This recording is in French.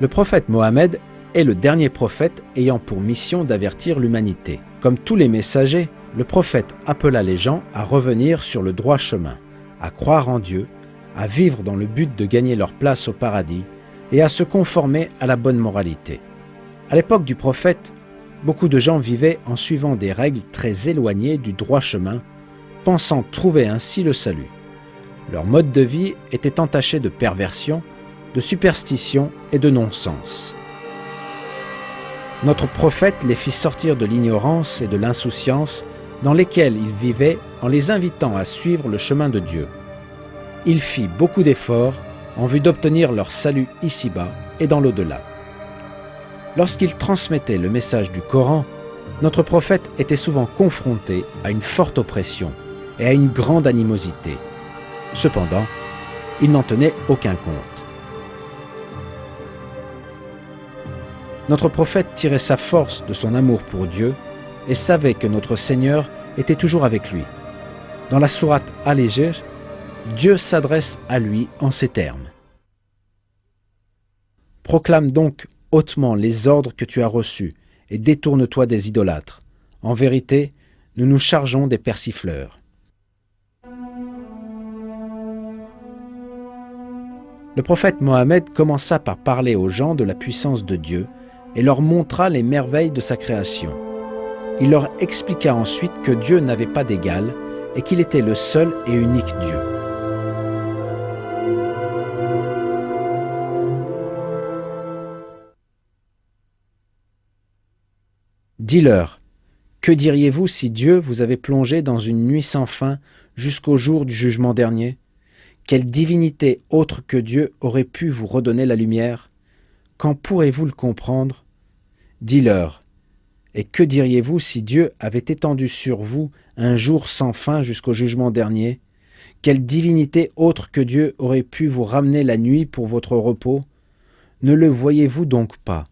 Le prophète Mohammed est le dernier prophète ayant pour mission d'avertir l'humanité. Comme tous les messagers, le prophète appela les gens à revenir sur le droit chemin, à croire en Dieu, à vivre dans le but de gagner leur place au paradis et à se conformer à la bonne moralité. À l'époque du prophète, beaucoup de gens vivaient en suivant des règles très éloignées du droit chemin, pensant trouver ainsi le salut. Leur mode de vie était entaché de perversion, de superstition et de non-sens. Notre prophète les fit sortir de l'ignorance et de l'insouciance dans lesquelles ils vivaient en les invitant à suivre le chemin de Dieu. Il fit beaucoup d'efforts en vue d'obtenir leur salut ici-bas et dans l'au-delà. Lorsqu'il transmettait le message du Coran, notre prophète était souvent confronté à une forte oppression et à une grande animosité. Cependant, il n'en tenait aucun compte. Notre prophète tirait sa force de son amour pour Dieu et savait que notre Seigneur était toujours avec lui. Dans la sourate Al-Hijr, Dieu s'adresse à lui en ces termes. « Proclame donc hautement les ordres que tu as reçus et détourne-toi des idolâtres. En vérité, nous nous chargeons des persifleurs. » Le prophète Mohammed commença par parler aux gens de la puissance de Dieu et leur montra les merveilles de sa création. Il leur expliqua ensuite que Dieu n'avait pas d'égal et qu'il était le seul et unique Dieu. Dis-leur, que diriez-vous si Dieu vous avait plongé dans une nuit sans fin jusqu'au jour du jugement dernier? Quelle divinité autre que Dieu aurait pu vous redonner la lumière? Quand pourrez-vous le comprendre? Dis-leur, et que diriez-vous si Dieu avait étendu sur vous un jour sans fin jusqu'au jugement dernier? Quelle divinité autre que Dieu aurait pu vous ramener la nuit pour votre repos? Ne le voyez-vous donc pas?